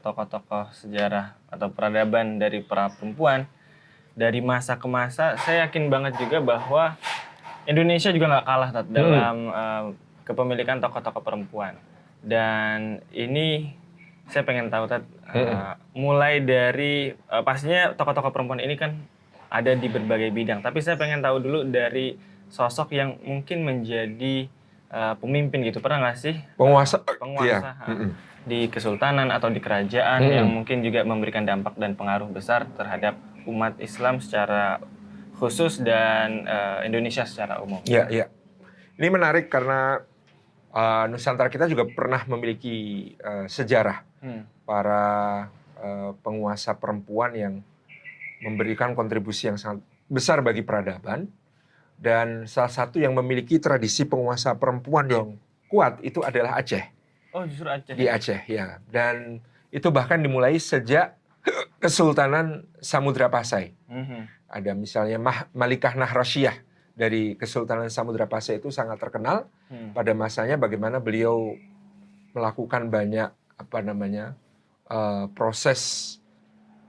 tokoh-tokoh sejarah atau peradaban dari para perempuan, dari masa ke masa, saya yakin banget juga bahwa Indonesia juga nggak kalah Tat, dalam kepemilikan tokoh-tokoh perempuan. Dan ini saya pengen tahu Tat, mulai dari pastinya tokoh-tokoh perempuan ini kan ada di berbagai bidang, tapi saya pengen tahu dulu dari sosok yang mungkin menjadi pemimpin gitu. Pernah nggak sih Penguasa, di kesultanan atau di kerajaan yang mungkin juga memberikan dampak dan pengaruh besar terhadap umat Islam secara khusus dan Indonesia secara umum? Iya. Ini menarik karena Nusantara kita juga pernah memiliki sejarah para penguasa perempuan yang memberikan kontribusi yang sangat besar bagi peradaban. Dan salah satu yang memiliki tradisi penguasa perempuan yang kuat itu adalah Aceh. Oh, justru Aceh. Di Aceh, ya. Dan itu bahkan dimulai sejak Kesultanan Samudra Pasai. Ada misalnya Malikah Nahrasyah dari Kesultanan Samudra Pasai itu sangat terkenal pada masanya bagaimana beliau melakukan banyak proses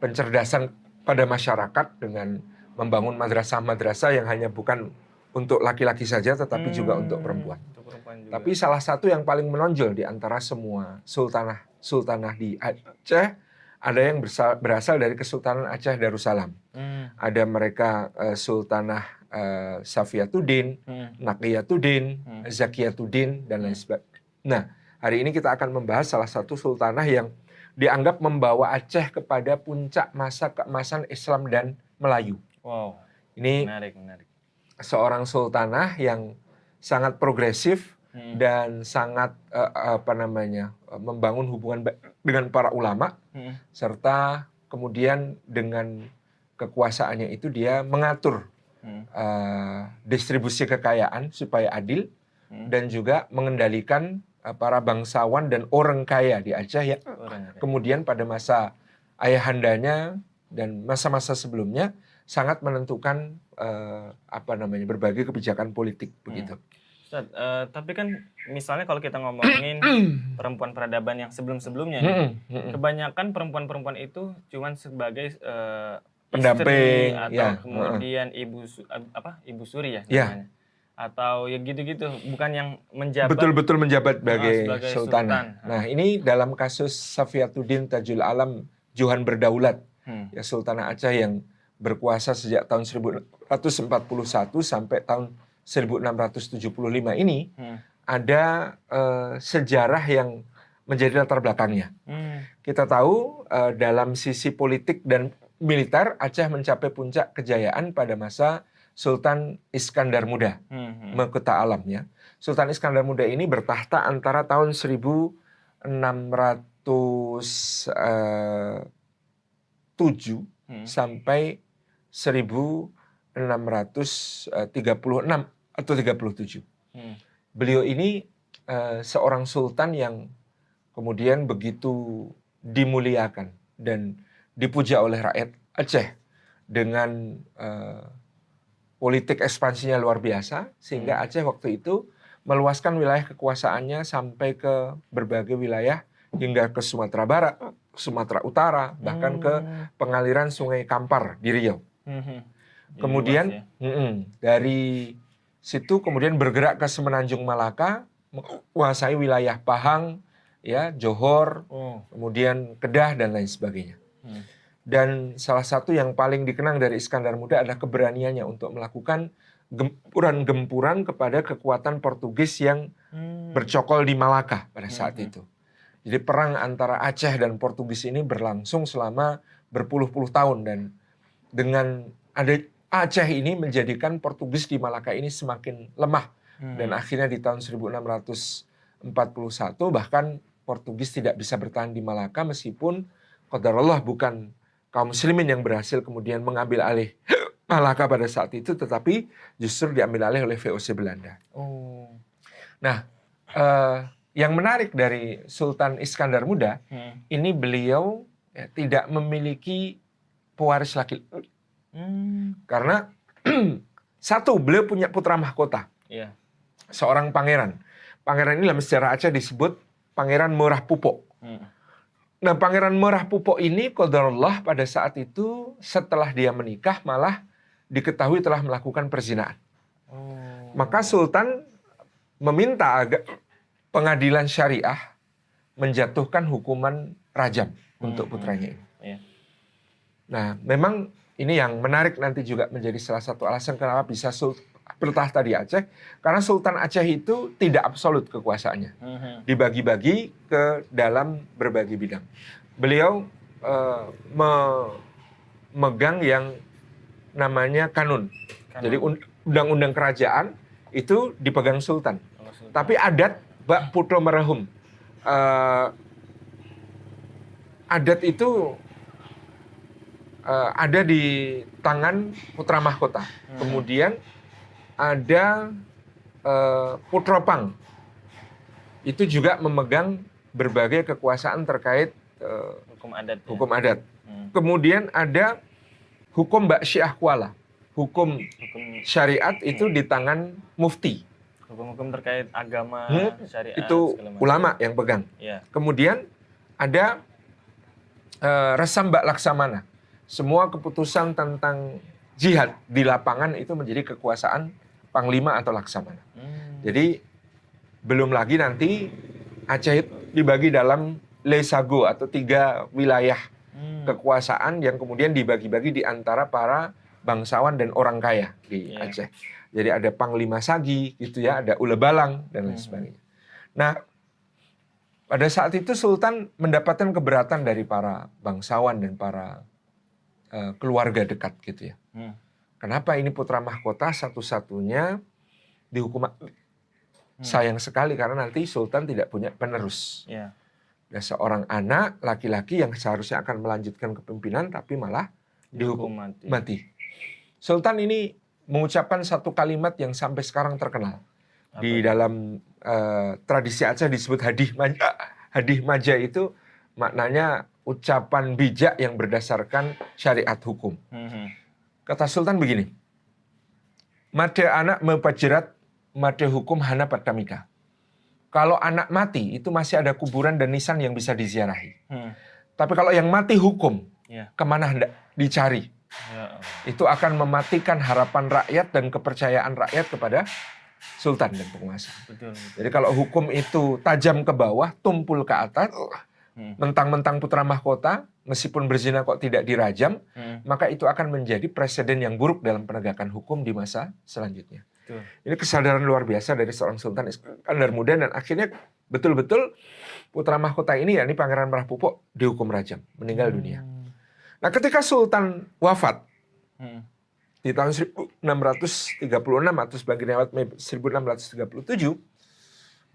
pencerdasan pada masyarakat dengan membangun madrasah-madrasah yang hanya bukan untuk laki-laki saja tetapi juga untuk perempuan. Tapi salah satu yang paling menonjol di antara semua sultanah di Aceh ada yang berasal dari Kesultanan Aceh Darussalam. Ada mereka Sultanah Safiyatuddin, Naqiyatuddin, Zakiyatuddin dan lain sebagainya. Nah, hari ini kita akan membahas salah satu sultanah yang dianggap membawa Aceh kepada puncak masa keemasan Islam dan Melayu. Wow. Ini menarik. Seorang sultanah yang sangat progresif dan sangat membangun hubungan dengan para ulama serta kemudian dengan kekuasaannya itu dia mengatur distribusi kekayaan supaya adil dan juga mengendalikan para bangsawan dan orang kaya di Aceh ya. Kemudian pada masa ayahandanya dan masa-masa sebelumnya sangat menentukan berbagai kebijakan politik begitu. Ustaz, tapi kan misalnya kalau kita ngomongin perempuan peradaban yang sebelum-sebelumnya kebanyakan perempuan-perempuan itu cuman sebagai pendamping istri atau kemudian ibu suri ya namanya. Atau ya gitu-gitu, bukan yang menjabat betul-betul menjabat sebagai sultan. Nah, ini dalam kasus Safiyatuddin Tajul Alam Johan Berdaulat, ya Sultanah Aceh yang berkuasa sejak tahun 1141 sampai tahun 1675 ini ada sejarah yang menjadi latar belakangnya. Kita tahu dalam sisi politik dan militer Aceh mencapai puncak kejayaan pada masa Sultan Iskandar Muda, mahkota alamnya. Sultan Iskandar Muda ini bertahta antara tahun 1607 sampai 1636 atau 37. Beliau ini seorang sultan yang kemudian begitu dimuliakan dan dipuja oleh rakyat Aceh dengan politik ekspansinya luar biasa sehingga Aceh waktu itu meluaskan wilayah kekuasaannya sampai ke berbagai wilayah hingga ke Sumatera Barat, Sumatera Utara, bahkan ke pengaliran Sungai Kampar di Riau. Kemudian dari situ kemudian bergerak ke Semenanjung Malaka, menguasai wilayah Pahang, ya, Johor, kemudian Kedah dan lain sebagainya. Dan salah satu yang paling dikenang dari Iskandar Muda adalah keberaniannya untuk melakukan gempuran-gempuran kepada kekuatan Portugis yang bercokol di Malaka pada saat itu. Jadi perang antara Aceh dan Portugis ini berlangsung selama berpuluh-puluh tahun dan dengan ada Aceh ini menjadikan Portugis di Malaka ini semakin lemah dan akhirnya di tahun 1641 bahkan Portugis tidak bisa bertahan di Malaka meskipun qadarullah bukan kaum muslimin yang berhasil kemudian mengambil alih Malaka pada saat itu, tetapi justru diambil alih oleh VOC Belanda. Nah, yang menarik dari Sultan Iskandar Muda, ini beliau tidak memiliki pewaris laki. Karena satu, beliau punya putra mahkota, seorang pangeran. Pangeran ini dalam sejarah Aceh disebut Pangeran Murah Pupok. Nah, Pangeran Merah Pupok ini qadarullah pada saat itu setelah dia menikah malah diketahui telah melakukan perzinaan. Maka Sultan meminta pengadilan syariah menjatuhkan hukuman rajam untuk putranya ini. Iya. Nah, memang ini yang menarik nanti juga menjadi salah satu alasan kenapa bisa bertahta di Aceh. Karena Sultan Aceh itu tidak absolut kekuasaannya. Dibagi-bagi ke dalam berbagai bidang. Beliau memegang yang namanya kanun. Jadi undang-undang kerajaan itu dipegang Sultan. Tapi adat Bak Putra Merahum. Adat itu ada di tangan putra mahkota. Kemudian ada Putra Pang. Itu juga memegang berbagai kekuasaan terkait hukum adat. Kemudian ada hukum Bak Syiah Kuala. Hukum syariat itu di tangan mufti. Hukum-hukum terkait agama, syariat, itu ulama yang pegang. Ya. Kemudian ada Resam Bak Laksamana. Semua keputusan tentang jihad di lapangan itu menjadi kekuasaan Panglima atau Laksamana. Jadi belum lagi nanti Aceh dibagi dalam Lesago atau 3 wilayah kekuasaan yang kemudian dibagi-bagi di antara para bangsawan dan orang kaya di Aceh. Jadi ada Panglima Sagi, gitu ya, ada Ule Balang dan lain sebagainya. Nah, pada saat itu Sultan mendapatkan keberatan dari para bangsawan dan para keluarga dekat, gitu ya. Kenapa ini putra mahkota satu-satunya dihukum? Sayang sekali karena nanti Sultan tidak punya penerus. Ada seorang anak laki-laki yang seharusnya akan melanjutkan kepemimpinan, tapi malah dihukum mati. Sultan ini mengucapkan satu kalimat yang sampai sekarang terkenal. Di dalam tradisi Aceh disebut hadih maja. Hadih maja itu maknanya ucapan bijak yang berdasarkan syariat hukum. Kata Sultan begini, made anak mepajerat, made hukum hana patamika. Kalau anak mati itu masih ada kuburan dan nisan yang bisa diziarahi. Tapi kalau yang mati hukum, kemana hendak dicari? Itu akan mematikan harapan rakyat dan kepercayaan rakyat kepada sultan dan penguasa. Betul. Jadi kalau hukum itu tajam ke bawah, tumpul ke atas, mentang-mentang putra mahkota, meskipun berzina kok tidak dirajam, maka itu akan menjadi presiden yang buruk dalam penegakan hukum di masa selanjutnya. Betul. Ini kesadaran luar biasa dari seorang Sultan Iskandar Muda, dan akhirnya betul-betul putra mahkota ini, yakni Pangeran Merah Pupok, dihukum rajam, meninggal dunia. Nah, ketika Sultan wafat di tahun 1636 atau sebagian lewat 1637,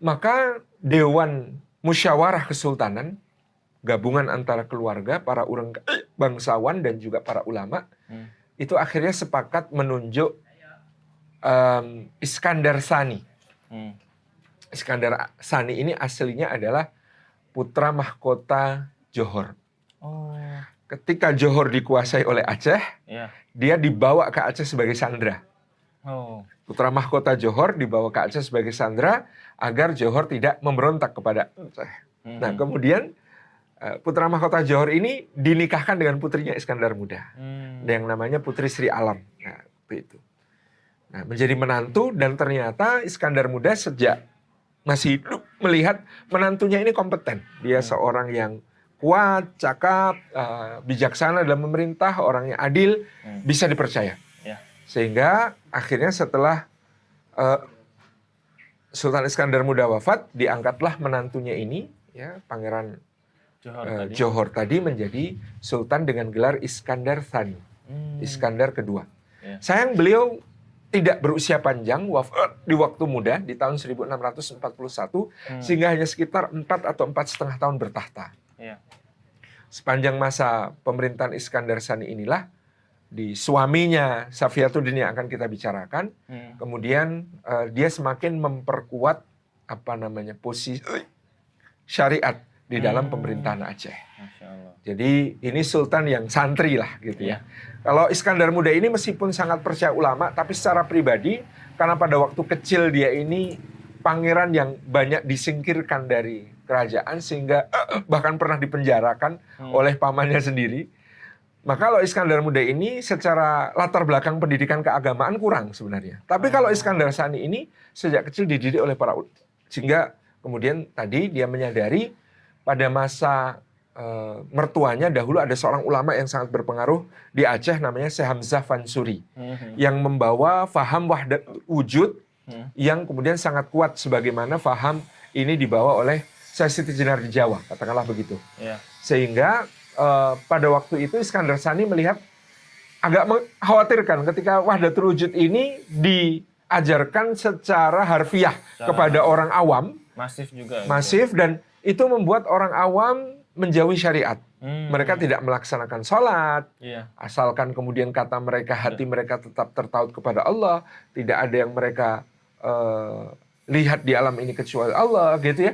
maka Dewan Musyawarah Kesultanan, gabungan antara keluarga, para urang bangsawan dan juga para ulama, itu akhirnya sepakat menunjuk Iskandar Sani. Iskandar Sani ini aslinya adalah putra mahkota Johor. Ketika Johor dikuasai oleh Aceh, dia dibawa ke Aceh sebagai sandera. Putra mahkota Johor dibawa ke Aceh sebagai sandera agar Johor tidak memberontak kepada Aceh. Nah, kemudian putra mahkota Johor ini dinikahkan dengan putrinya Iskandar Muda, yang namanya Putri Sri Alam. Nah, itu. Nah, menjadi menantu, dan ternyata Iskandar Muda sejak masih hidup melihat menantunya ini kompeten. Dia seorang yang kuat, cakap, bijaksana dalam memerintah, orangnya adil, bisa dipercaya. Sehingga akhirnya setelah Sultan Iskandar Muda wafat, diangkatlah menantunya ini, ya, Pangeran Johor tadi menjadi Sultan dengan gelar Iskandar Tsani, Iskandar kedua. Sayang beliau tidak berusia panjang, wafat di waktu muda di tahun 1641, sehingga hanya sekitar 4 atau 4,5 tahun bertahta. Sepanjang masa pemerintahan Iskandar Tsani inilah di suaminya Safiatuddin yang akan kita bicarakan, kemudian dia semakin memperkuat posisi syariat di dalam pemerintahan Aceh. Jadi ini sultan yang santri lah gitu ya. Kalau Iskandar Muda ini meskipun sangat percaya ulama, tapi secara pribadi karena pada waktu kecil dia ini pangeran yang banyak disingkirkan dari kerajaan sehingga bahkan pernah dipenjarakan oleh pamannya sendiri. Maka kalau Iskandar Muda ini secara latar belakang pendidikan keagamaan kurang sebenarnya. Tapi kalau Iskandar Sani ini sejak kecil dididik oleh para sehingga kemudian tadi dia menyadari pada masa mertuanya dahulu ada seorang ulama yang sangat berpengaruh di Aceh namanya Syekh Hamzah Fansuri yang membawa faham wahdat wujud yang kemudian sangat kuat sebagaimana faham ini dibawa oleh Syekh Siti Jenar di Jawa, katakanlah begitu. Sehingga pada waktu itu Iskandar Sani melihat agak mengkhawatirkan ketika wahdatul wujud ini diajarkan secara harfiah kepada orang awam. Masif juga. Masif dan itu membuat orang awam menjauhi syariat. Mereka tidak melaksanakan sholat. Asalkan kemudian kata mereka, hati mereka tetap tertaut kepada Allah. Tidak ada yang mereka lihat di alam ini kecuali Allah gitu ya.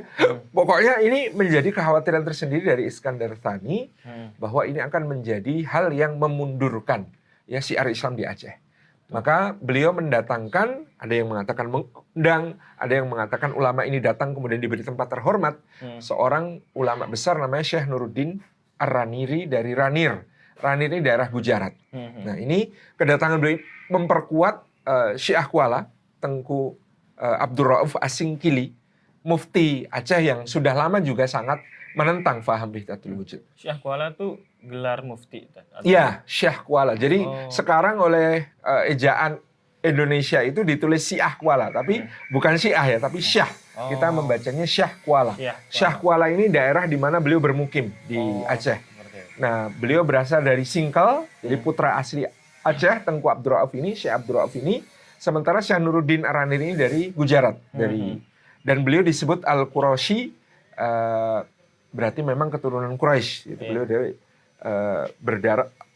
Pokoknya ini menjadi kekhawatiran tersendiri dari Iskandar Sani bahwa ini akan menjadi hal yang memundurkan ya syiar Islam di Aceh. Maka beliau mendatangkan, ada yang mengatakan mengundang, ada yang mengatakan ulama ini datang kemudian diberi tempat terhormat. Seorang ulama besar namanya Syekh Nuruddin Ar-Raniri dari Ranir. Ranir ini daerah Gujarat. Nah ini kedatangan beliau memperkuat Syiah Kuala, Tengku Abdul Rauf Asingkili, mufti Aceh yang sudah lama juga sangat menentang faham Wahdatul Wujud. Syiah Kuala tuh gelar mufti? Iya, Syiah Kuala. Jadi sekarang oleh ejaan Indonesia itu ditulis Syiah Kuala, tapi bukan Syiah ya, tapi Syah. Kita membacanya Syah Kuala. Syah Kuala ini daerah di mana beliau bermukim di Aceh. Nah, beliau berasal dari Singkal, jadi putra asli Aceh, Tengku Abdul Rauf ini, Syekh Abdul Rauf ini. Sementara Syekh Nuruddin Ar-Ranir ini dari Gujarat, dan beliau disebut Al-Quraisy, berarti memang keturunan Quraisy. Gitu. Beliau dari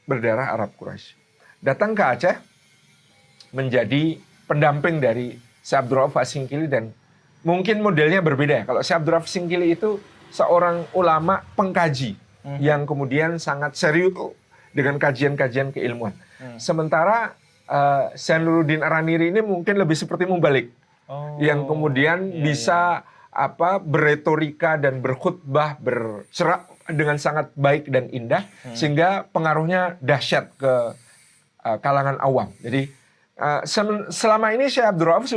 berdarah Arab Quraisy. Datang ke Aceh menjadi pendamping dari Syekh Abdul Rauf Asingkili dan mungkin modelnya berbeda. Kalau Syekh Abdul Rauf Asingkili itu seorang ulama pengkaji yang kemudian sangat serius dengan kajian-kajian keilmuan. Sementara Syekh Nuruddin Ar-Raniri ini mungkin lebih seperti mubalik, yang kemudian bisa berretorika dan berkhutbah, bercerak dengan sangat baik dan indah, sehingga pengaruhnya dahsyat ke kalangan awam. Jadi selama ini Syekh Abdul Rauf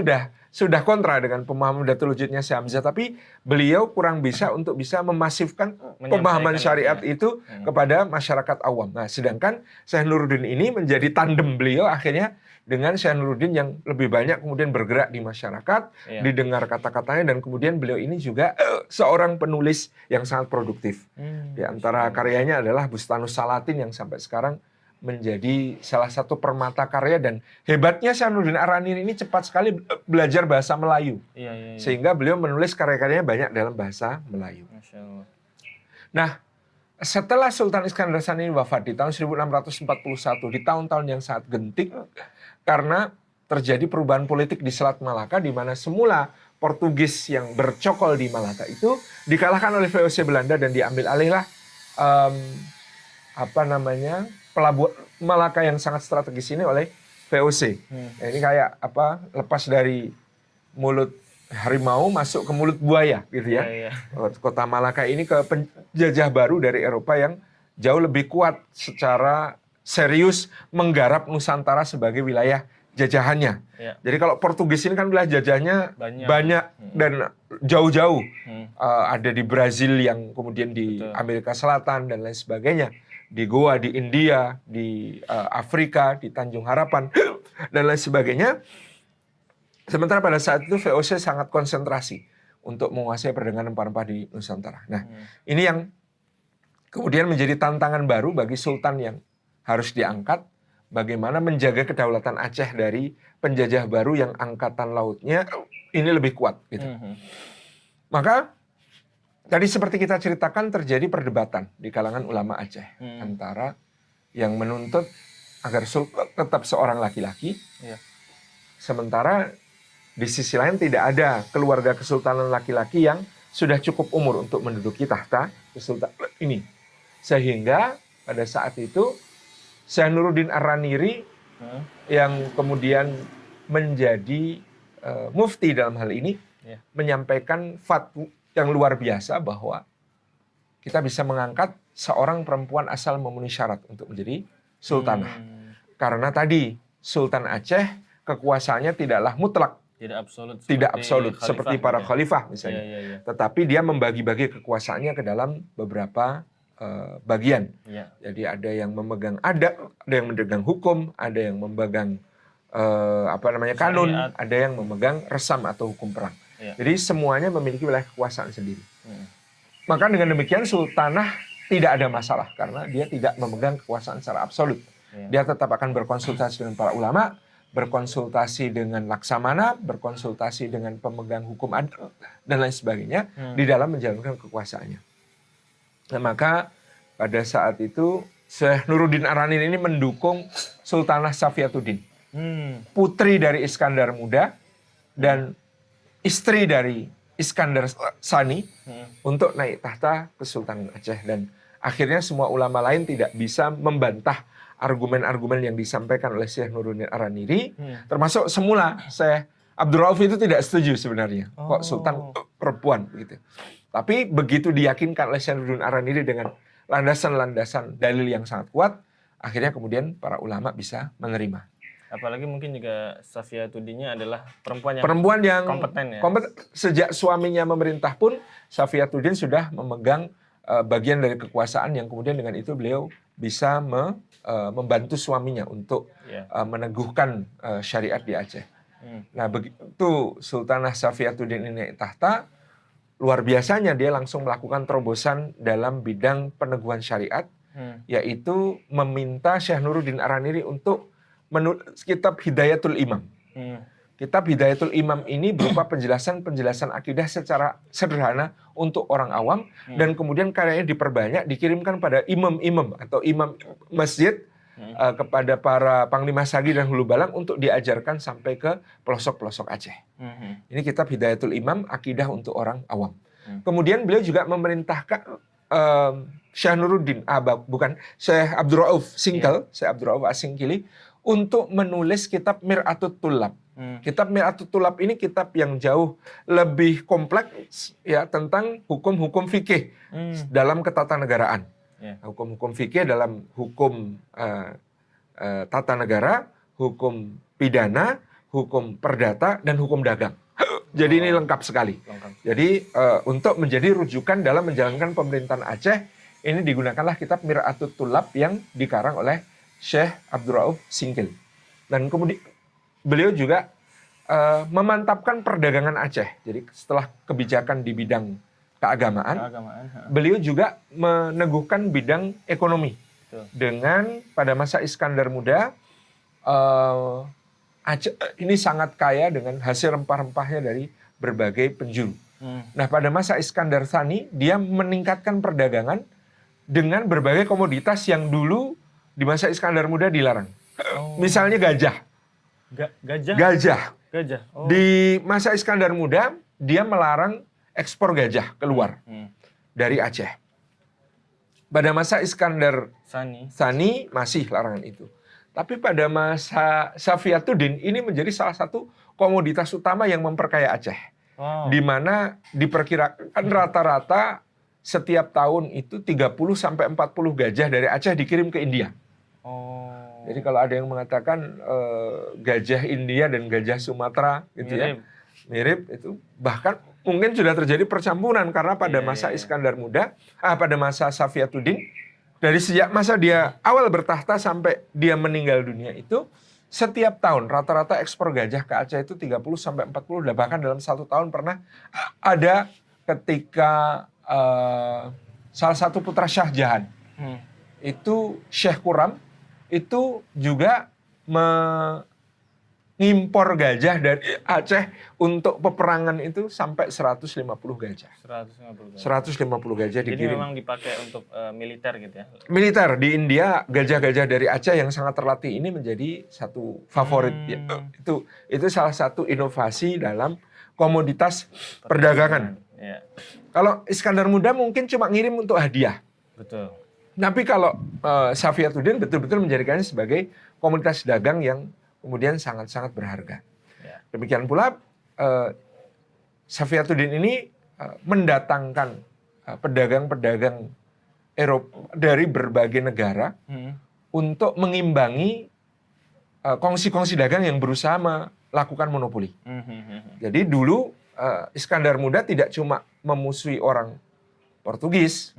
sudah kontra dengan pemahaman Wahdatul Wujudnya Syekh Hamzah, tapi beliau kurang bisa untuk bisa memasifkan pemahaman syariat itu kepada masyarakat awam. Nah, sedangkan Syekh Nuruddin ini menjadi tandem beliau akhirnya dengan Syekh Nuruddin yang lebih banyak kemudian bergerak di masyarakat, didengar kata-katanya, dan kemudian beliau ini juga seorang penulis yang sangat produktif. Di antara karyanya adalah Bustanus Salatin yang sampai sekarang menjadi salah satu permata karya, dan hebatnya Syekh Nuruddin Ar-Raniri ini cepat sekali belajar bahasa Melayu. Sehingga beliau menulis karya-karyanya banyak dalam bahasa Melayu. Masya Allah. Nah, setelah Sultan Iskandar Sani wafat di tahun 1641, di tahun-tahun yang sangat genting, karena terjadi perubahan politik di Selat Malaka, di mana semula Portugis yang bercokol di Malaka itu dikalahkan oleh VOC Belanda dan diambil alihlah pelabuhan Malaka yang sangat strategis ini oleh VOC. Nah, ini kayak lepas dari mulut harimau masuk ke mulut buaya gitu ya. Kota Malaka ini ke penjajah baru dari Eropa yang jauh lebih kuat secara serius menggarap Nusantara sebagai wilayah jajahannya. Jadi kalau Portugis ini kan wilayah jajahnya banyak dan jauh-jauh. Ada di Brazil yang kemudian di Amerika Selatan dan lain sebagainya. Di Goa, di India, di Afrika, di Tanjung Harapan, dan lain sebagainya. Sementara pada saat itu VOC sangat konsentrasi untuk menguasai perdagangan rempah-rempah di Nusantara. Nah, ini yang kemudian menjadi tantangan baru bagi Sultan yang harus diangkat, bagaimana menjaga kedaulatan Aceh dari penjajah baru yang angkatan lautnya ini lebih kuat. Gitu. Maka tadi seperti kita ceritakan terjadi perdebatan di kalangan ulama Aceh antara yang menuntut agar sultan tetap seorang laki-laki, sementara di sisi lain tidak ada keluarga kesultanan laki-laki yang sudah cukup umur untuk menduduki tahta kesultanan ini. Sehingga pada saat itu Syekh Nuruddin Ar-Raniri yang kemudian menjadi mufti dalam hal ini, menyampaikan fatwa yang luar biasa bahwa kita bisa mengangkat seorang perempuan asal memenuhi syarat untuk menjadi sultanah. Karena tadi Sultan Aceh kekuasaannya tidaklah mutlak, tidak absolut seperti para khalifah misalnya. Tetapi dia membagi-bagi kekuasaannya ke dalam beberapa bagian. Jadi ada yang memegang adat, ada yang memegang hukum, ada yang memegang kanun, ada yang memegang resam atau hukum perang. Jadi semuanya memiliki wilayah kekuasaan sendiri. Maka dengan demikian sultanah tidak ada masalah karena dia tidak memegang kekuasaan secara absolut. Dia tetap akan berkonsultasi dengan para ulama, berkonsultasi dengan laksamana, berkonsultasi dengan pemegang hukum adat dan lain sebagainya di dalam menjalankan kekuasaannya. Nah, maka pada saat itu Syekh Nuruddin Aranin ini mendukung Sultanah Safiatuddin, putri dari Iskandar Muda dan istri dari Iskandar Sani untuk naik tahta Kesultanan Aceh. Dan akhirnya semua ulama lain tidak bisa membantah argumen-argumen yang disampaikan oleh Syekh Nuruddin Araniri, termasuk semula Syekh Abdul Rauf itu tidak setuju sebenarnya kok sultan perempuan begitu. Tapi begitu diyakinkan oleh Syekh Nuruddin Araniri dengan landasan-landasan dalil yang sangat kuat, akhirnya kemudian para ulama bisa menerima. Apalagi mungkin juga Safiatuddinnya adalah perempuan yang kompeten ya. Sejak suaminya memerintah pun Safiatuddin sudah memegang bagian dari kekuasaan yang kemudian dengan itu beliau bisa membantu suaminya untuk meneguhkan syariat di Aceh. Nah begitu Sultanah Safiatuddin ini tahta, luar biasanya dia langsung melakukan terobosan dalam bidang peneguhan syariat, yaitu meminta Syekh Nuruddin Araniri untuk menulis kitab Hidayatul Imam. Kitab Hidayatul Imam ini berupa penjelasan-penjelasan akidah secara sederhana untuk orang awam, dan kemudian karyanya diperbanyak, dikirimkan pada imam-imam atau imam masjid, kepada para panglima sagi dan hulu balang untuk diajarkan sampai ke pelosok-pelosok Aceh. Ini kitab Hidayatul Imam, akidah untuk orang awam. Kemudian beliau juga memerintahkan Syekh Nuruddin, Syekh Abdul Rauf Singkil, Syekh Abdul Rauf Asingkili, untuk menulis kitab Mir'atut Tulab. Kitab Mir'atut Tulab ini kitab yang jauh lebih kompleks ya, tentang hukum-hukum fikih dalam ketatanegaraan. Hukum-hukum fikih dalam hukum tata negara, hukum pidana, hukum perdata, dan hukum dagang. Jadi ini lengkap sekali. Jadi untuk menjadi rujukan dalam menjalankan pemerintahan Aceh, ini digunakanlah kitab Mir'atut Tulab yang dikarang oleh Syekh Abdul Rauf Singkil. Dan kemudian beliau juga memantapkan perdagangan Aceh. Jadi setelah kebijakan di bidang keagamaan, beliau juga meneguhkan bidang ekonomi. Dengan pada masa Iskandar Muda, Aceh ini sangat kaya dengan hasil rempah-rempahnya dari berbagai penjuru. Nah pada masa Iskandar Sani, dia meningkatkan perdagangan dengan berbagai komoditas yang dulu di masa Iskandar Muda dilarang. Misalnya gajah. Gajah. Di masa Iskandar Muda, dia melarang ekspor gajah keluar dari Aceh. Pada masa Iskandar Sani masih larangan itu. Tapi pada masa Safiatuddin ini menjadi salah satu komoditas utama yang memperkaya Aceh. Di mana diperkirakan rata-rata setiap tahun itu 30-40 gajah dari Aceh dikirim ke India. Jadi kalau ada yang mengatakan gajah India dan gajah Sumatera gitu mirip itu, bahkan mungkin sudah terjadi percampuran karena pada masa Iskandar Muda, pada masa Safiatuddin, dari sejak masa dia awal bertahta sampai dia meninggal dunia itu, setiap tahun rata-rata ekspor gajah ke Aceh itu 30-40, bahkan dalam satu tahun pernah ada ketika salah satu putra Shah Jahan, itu Syekh Kuram, itu juga mengimpor gajah dari Aceh untuk peperangan itu sampai 150 gajah. 150 gajah dikirim. Jadi memang dipakai untuk militer gitu ya? Militer. Di India, gajah-gajah dari Aceh yang sangat terlatih ini menjadi satu favorit. Itu salah satu inovasi dalam komoditas perdagangan. Kalau Iskandar Muda mungkin cuma ngirim untuk hadiah. Betul. Tapi kalau Safiatuddin betul-betul menjadikannya sebagai komunitas dagang yang kemudian sangat-sangat berharga. Demikian pula Safiyatuddin ini mendatangkan pedagang-pedagang Eropa dari berbagai negara untuk mengimbangi kongsi-kongsi dagang yang berusaha melakukan monopoli. Jadi dulu Iskandar Muda tidak cuma memusuhi orang Portugis,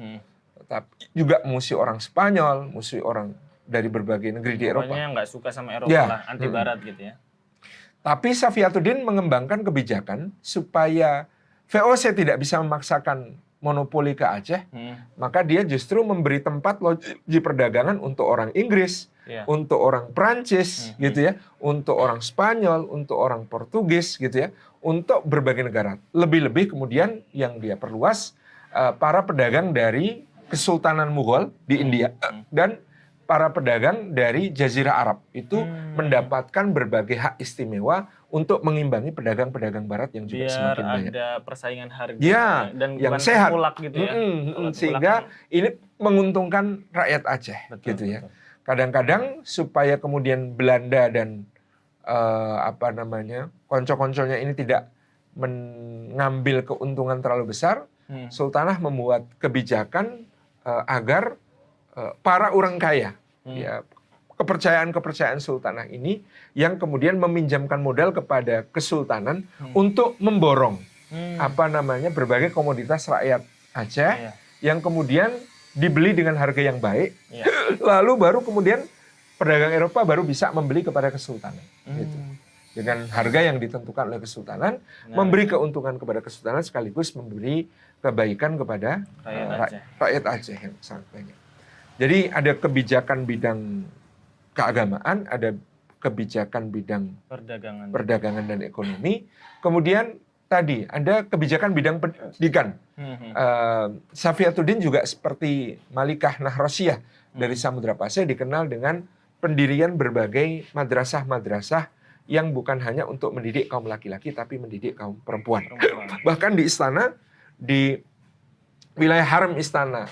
tapi juga musuh orang Spanyol, musuh orang dari berbagai negeri di Eropa. Pokoknya nggak suka sama Eropa Ya. lah, anti Barat gitu ya. Tapi Safiyatuddin mengembangkan kebijakan supaya VOC tidak bisa memaksakan monopoli ke Aceh, maka dia justru memberi tempat loji perdagangan untuk orang Inggris, untuk orang Prancis, gitu ya, untuk orang Spanyol, untuk orang Portugis, gitu ya, untuk berbagai negara. Lebih-lebih kemudian yang dia perluas para pedagang dari Kesultanan Mughal di India dan para pedagang dari Jazirah Arab itu mendapatkan berbagai hak istimewa untuk mengimbangi pedagang-pedagang Barat yang juga semakin banyak. Biar ada persaingan harga yang dan bukan sehat, tengkulak gitu ya. sehingga ini menguntungkan rakyat Aceh, gitu ya. Kadang-kadang supaya kemudian Belanda dan konco-konconya ini tidak mengambil keuntungan terlalu besar, Sultanah membuat kebijakan agar para orang kaya, ya, kepercayaan Sultanah ini yang kemudian meminjamkan modal kepada Kesultanan untuk memborong berbagai komoditas rakyat Aceh yang kemudian dibeli dengan harga yang baik, lalu baru kemudian pedagang Eropa baru bisa membeli kepada Kesultanan, gitu. Dengan harga yang ditentukan oleh Kesultanan, memberi keuntungan kepada Kesultanan sekaligus memberi kebaikan kepada rakyat Aceh yang sangat banyak. Jadi ada kebijakan bidang keagamaan, ada kebijakan bidang perdagangan dan ekonomi. Kemudian tadi ada kebijakan bidang pendidikan. Safiyatuddin juga seperti Malikah Nahrosiyah dari Samudra Pasir dikenal dengan pendirian berbagai madrasah-madrasah yang bukan hanya untuk mendidik kaum laki-laki tapi mendidik kaum perempuan. Bahkan di istana, di wilayah haram istana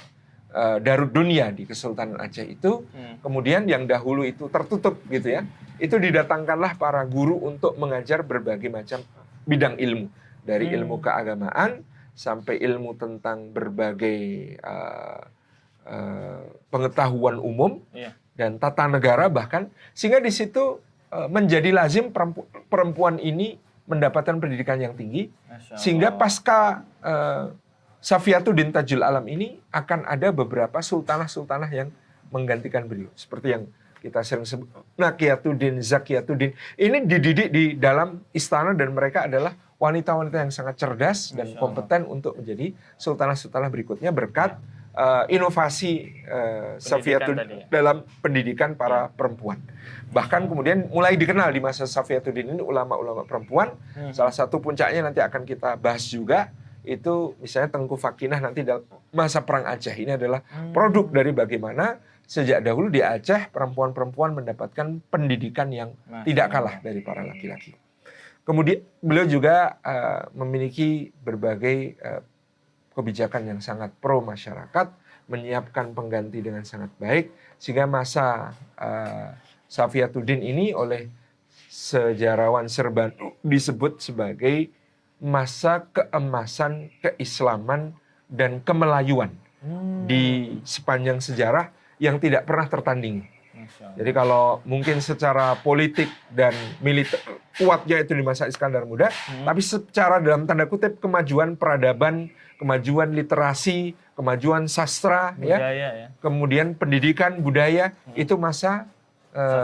Darud Dunia di Kesultanan Aceh itu, kemudian yang dahulu itu tertutup gitu ya, itu didatangkanlah para guru untuk mengajar berbagai macam bidang ilmu, dari ilmu keagamaan sampai ilmu tentang berbagai pengetahuan umum dan tata negara bahkan, sehingga di situ menjadi lazim perempuan ini mendapatkan pendidikan yang tinggi, sehingga pasca Safiyatuddin Tajul Alam ini akan ada beberapa sultanah-sultanah yang menggantikan beliau. Seperti yang kita sering sebut Nakiyatuddin, Zakiyatuddin. Ini dididik di dalam istana dan mereka adalah wanita-wanita yang sangat cerdas dan kompeten untuk menjadi sultanah-sultanah berikutnya berkat inovasi Safiyatuddin dalam pendidikan para perempuan. Bahkan kemudian mulai dikenal di masa Safiyatuddin ini ulama-ulama perempuan. Salah satu puncaknya nanti akan kita bahas juga. Itu misalnya Tengku Fakinah nanti dalam masa Perang Aceh. Ini adalah produk dari bagaimana sejak dahulu di Aceh perempuan-perempuan mendapatkan pendidikan yang tidak kalah dari para laki-laki. Kemudian beliau juga memiliki berbagai kebijakan yang sangat pro masyarakat, menyiapkan pengganti dengan sangat baik, sehingga masa Safiyatuddin ini oleh sejarawan Serbanu disebut sebagai masa keemasan keislaman dan kemelayuan di sepanjang sejarah yang tidak pernah tertandingi. Jadi kalau mungkin secara politik dan militer kuatnya itu di masa Iskandar Muda, tapi secara dalam tanda kutip kemajuan peradaban, kemajuan literasi, kemajuan sastra, budaya, kemudian pendidikan budaya, itu masa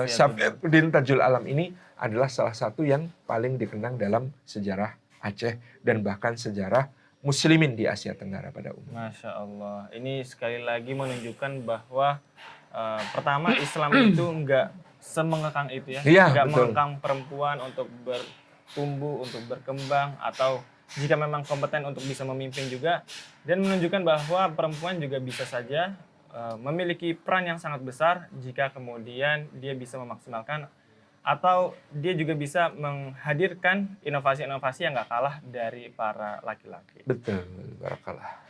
Safiyatuddin Tajul Alam ini adalah salah satu yang paling dikenang dalam sejarah Aceh dan bahkan sejarah Muslimin di Asia Tenggara pada umumnya. Masya Allah. Ini sekali lagi menunjukkan bahwa pertama Islam itu enggak semengekang itu ya, enggak mengekang perempuan untuk bertumbuh, untuk berkembang, atau jika memang kompeten untuk bisa memimpin juga, dan menunjukkan bahwa perempuan juga bisa saja memiliki peran yang sangat besar jika kemudian dia bisa memaksimalkan atau dia juga bisa menghadirkan inovasi-inovasi yang nggak kalah dari para laki-laki. Betul, barakallah.